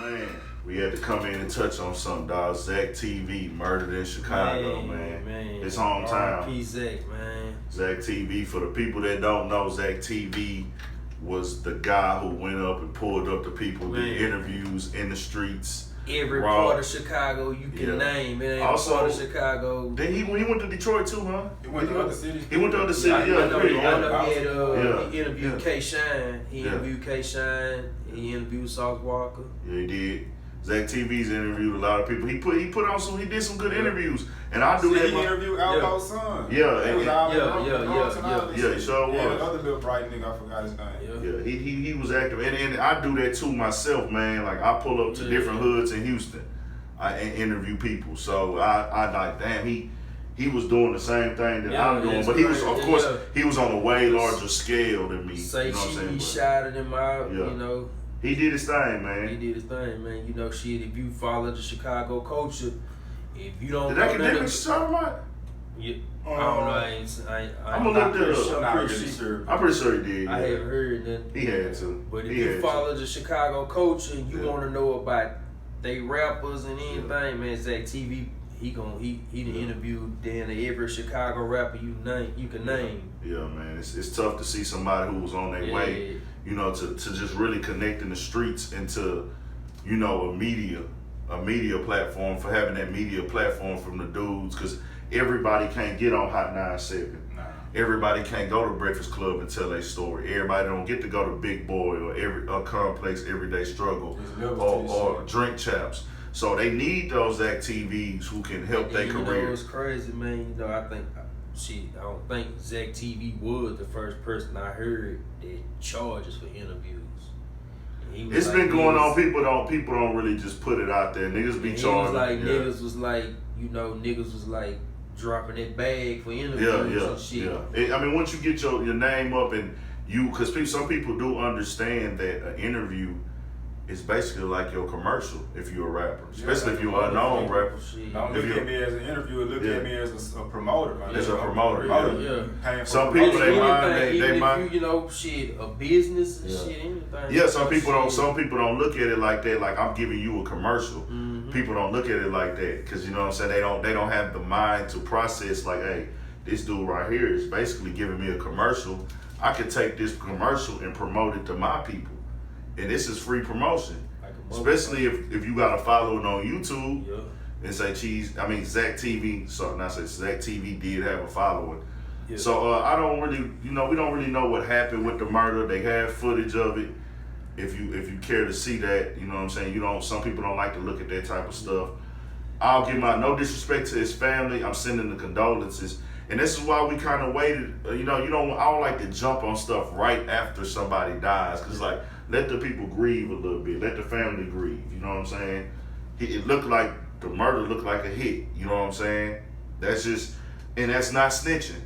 Man, we had to come in and touch on something, dog. Zack TV, murdered in Chicago, man. It's hometown. R.I.P. Zack, man. Zack TV, for the people that don't know, Zack TV was the guy who went up and pulled up the people, did interviews in the streets. Every part of Chicago you can name. It ain't also, part of Chicago. Then he went to Detroit too, huh? He went to other cities. He went to other cities, He interviewed K-Shine. He interviewed K-Shine. He interviewed Sauce Walker. Yeah, he did. Zack TV's interviewed a lot of people. He did some good interviews, and I do that. He interviewed Outlaw's son. He sure was. Yeah, the other little bright nigga, I forgot his name. Yeah, he was active, and I do that too myself, man. Like I pull up to different hoods in Houston, and interview people. So I like, damn, he was doing the same thing that I'm doing, but he was, of course, he was on a way larger scale than me. Say you know what I'm saying? He shouted him out, you know. He did his thing, man. He did his thing, man. You know, shit, if you follow the Chicago culture, if you don't did Academics shout him out? Yeah, I don't know. I'm gonna look that up. I'm pretty sure he did. I haven't heard that. He had to. But if you follow the Chicago culture and you want to know about they rappers and anything, man, Zack TV, he done interviewed damn every Chicago rapper you can name. Yeah, man, it's tough to see somebody who was on their way, you know, to just really connect in the streets and to, you know, a media platform, for having that media platform from the dudes, because everybody can't get on Hot 97. Nah. Everybody can't go to Breakfast Club and tell their story. Everybody don't get to go to Big Boy or Complex Everyday Struggle or Drink Chaps. So they need those Zack TVs who can help their career. You know, it's crazy, man. You know, I don't think Zack TV was the first person I heard that charges for interviews. It's been going on. People don't really just put it out there. Niggas be charging. Niggas was like dropping that bag for interviews and shit. I mean, once you get your name up and because some people do understand that an interview is basically like your commercial if you're a rapper, especially if you're a known rapper. Don't look at me as an interviewer, look at me as a promoter, man. As a promoter, Some people they mind, you know, shit, a business and shit, anything. Yeah, some people don't look at it like that. Like I'm giving you a commercial. Mm-hmm. People don't look at it like that because, you know what I'm saying, they don't have the mind to process like, hey, this dude right here is basically giving me a commercial. I could take this commercial and promote it to my people. And this is free promotion, especially if you got a following on YouTube and say Zack TV. So now say Zack TV did have a following. Yeah. So I don't really, we don't really know what happened with the murder. They have footage of it. If you care to see that, you know what I'm saying. Some people don't like to look at that type of stuff. I'll give no disrespect to his family. I'm sending the condolences. And this is why we kind of waited. I don't like to jump on stuff right after somebody dies, because let the people grieve a little bit. Let the family grieve. You know what I'm saying? It looked like the murder looked like a hit. You know what I'm saying? That's not snitching.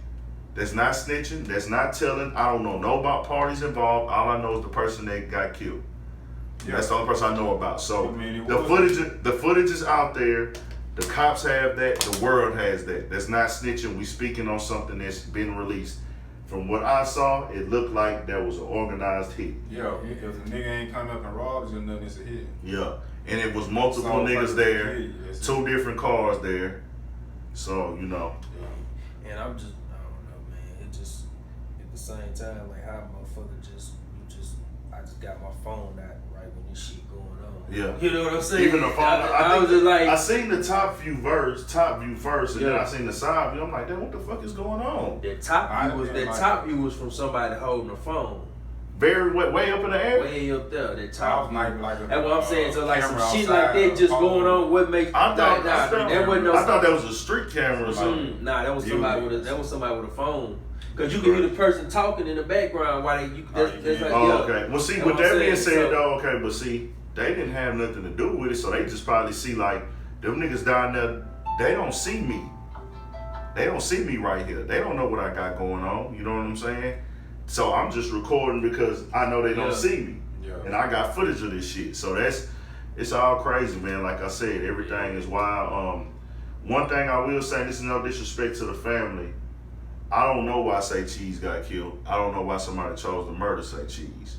That's not snitching. That's not telling. I don't know about parties involved. All I know is the person that got killed. Yeah. That's the only person I know about. So the footage is out there. The cops have that. The world has that. That's not snitching. We speaking on something that's been released. From what I saw, it looked like that was an organized hit. Yeah, if the nigga ain't come up and robbed you, nothing, it's a hit. Yeah, and it was multiple niggas there, two different cars there. So, Yeah. And I don't know, man. It just, at the same time, like how motherfucker I just got my phone out right when this shit going on. Yeah. You know what I'm saying? Even the phone. I was just like, I seen the top view first, and then I seen the side view. I'm like, damn, what the fuck is going on? That top view was from somebody holding the phone. Way up in the air? Way up there. That top view. That's what I'm saying. So like some shit like that just going on. What makes I thought that was a street camera or something. Nah, that was somebody with a phone. Cause you can hear the person talking in the background while okay. Well, see, with that being said, but see, they didn't have nothing to do with it, so they just probably see like them niggas down there. They don't see me. They don't see me right here. They don't know what I got going on. You know what I'm saying? So I'm just recording because I know they don't see me, and I got footage of this shit. So it's all crazy, man. Like I said, everything is wild. One thing I will say, this is no disrespect to the family. I don't know why Say Cheese got killed. I don't know why somebody chose to murder Say Cheese.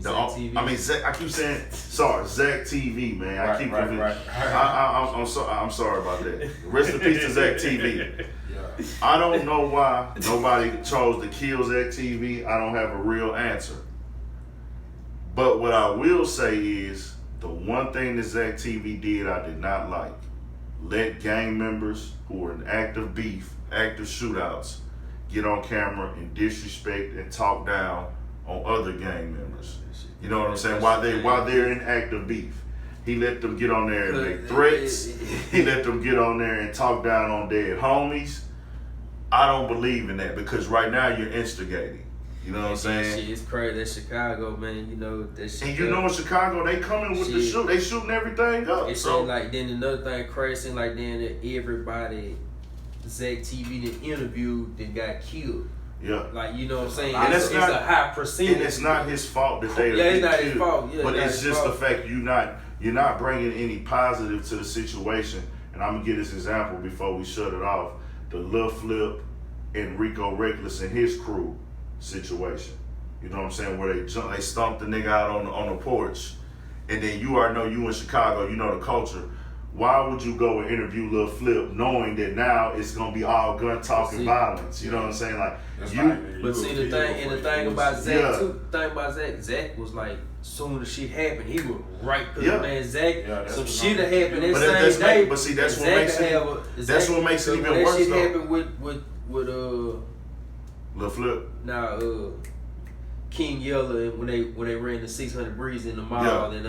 Zack TV. I mean, Zack. I keep saying Zack TV, man. I keep right. I'm sorry about that. Rest in peace to Zack TV. Yeah. I don't know why nobody chose to kill Zack TV. I don't have a real answer. But what I will say is the one thing that Zack TV did I did not like. Let gang members who were in active beef, active shootouts, get on camera and disrespect and talk down on other gang members. You know what I'm saying? While they're in active beef. He let them get on there and make threats. He let them get on there and talk down on dead homies. I don't believe in that because right now you're instigating. You know what I'm saying? Shit, it's crazy. That's Chicago, man. You know that shit. And you know in Chicago, they coming with the shoot. They shooting everything up. It's so like then another thing crazy, like then everybody Zack TV that interviewed that got killed. Yeah. Like, you know what I'm saying? And it's a high percentage. And it's not his fault that they it's not killed. his fault. Yeah, but it's just fault. the fact you're not bringing any positive to the situation. And I'm gonna give this example before we shut it off. The Lil Flip and Rico Reckless and his crew situation. You know what I'm saying? Where they stomped the nigga out on the porch. And then you in Chicago, you know the culture. Why would you go and interview Lil Flip knowing that now it's gonna be all gun talk and violence? You know what I'm saying? Like but see the thing about Zack too. The thing about Zack was like, soon as shit happened, he was right. Cause man, Zack, some shit that happened that same day. But see, that's what makes it even worse. That shit though. happened with Lil Flip. King Yeller when they ran the 600 Breeze in the mall in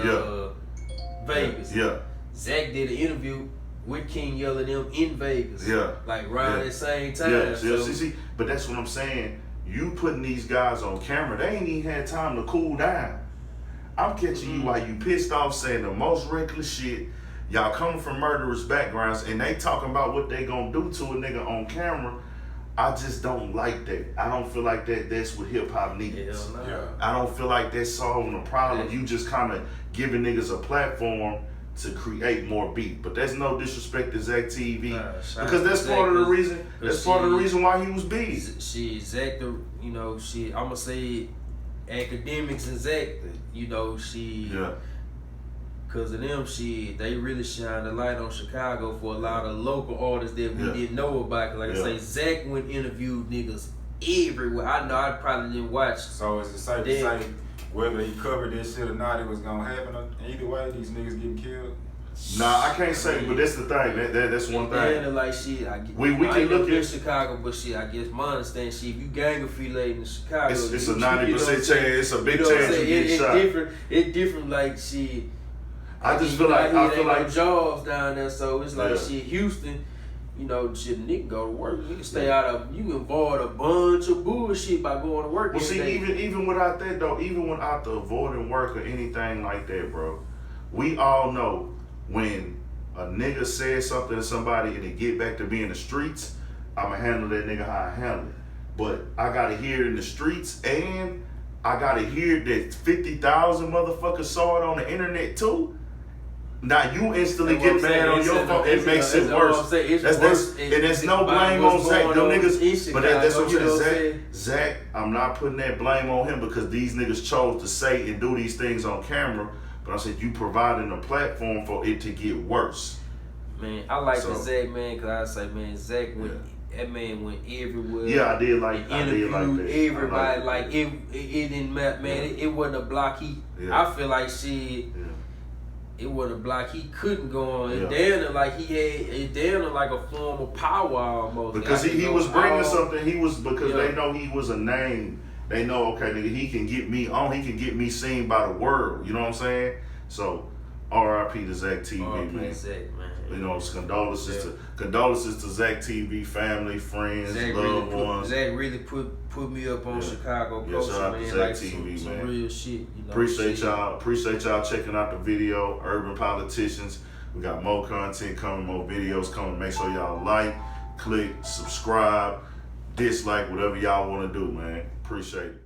Vegas. Yeah. Zack did an interview with King Yeller and them in Vegas. Yeah. Like around that same time. Yeah. So, see, but that's what I'm saying. You putting these guys on camera, they ain't even had time to cool down. I'm catching you while you pissed off saying the most reckless shit. Y'all coming from murderous backgrounds and they talking about what they gonna do to a nigga on camera. I just don't like that. I don't feel like that's what hip hop needs. No. Yeah. I don't feel like that's solving the problem. You just kind of giving niggas a platform to create more beat. But that's no disrespect to Zack TV because that's part of the reason. That's part of the reason why he was big. Zack, I'ma say academics and Zack, because of them, they really shine the light on Chicago for a lot of local artists that we didn't know about. Like I say, Zack went and interviewed niggas everywhere. I know I probably didn't watch. So is it safe to say whether he covered this shit or not, it was gonna happen either way? These niggas getting killed. Nah, I can't say, but that's the thing. That's one thing. And like shit, we can look at Chicago, but shit, I guess my understanding, shit, if you gang affiliate in Chicago, it's a 90% chance. It's a big chance you get shot. It's different, like shit. I just feel like jobs down there, so it's like shit. Houston, shit, nigga go to work. You can stay out of. You can avoid a bunch of bullshit by going to work. Well, see, even without that though, even without the avoiding work or anything like that, bro, we all know when a nigga says something to somebody and they get back to being the streets, I'ma handle that nigga how I handle it. But I gotta hear it in the streets, and I gotta hear that 50,000 motherfuckers saw it on the internet too. Now you instantly get mad on your phone. It makes it worse. And there's no blame on Zack. Them niggas, but that's what I'm saying. Zack, I'm not putting that blame on him because these niggas chose to say and do these things on camera. But I said you providing a platform for it to get worse. Man, I like the Zack, man, because I say, man, Zack went. That man went everywhere. Yeah, I did like that. Everybody, like it didn't matter, man. It wasn't a block. I feel like shit. It wasn't a block he couldn't go on. It damn like he had. It damn like a form of power almost. Because he was bringing something. He was because they know he was a name. They know, okay, nigga, he can get me on. He can get me seen by the world. You know what I'm saying? So, R.I.P. to Zack TV, man. Zack, man. Condolences to Zack TV family, friends, loved ones. Zack really put me up on Chicago culture, shout out man. to Zack Like TV, some real shit. Appreciate y'all checking out the video. Urban Politicians. We got more content coming, more videos coming. Make sure y'all like, click, subscribe, dislike, whatever y'all want to do, man. Appreciate it.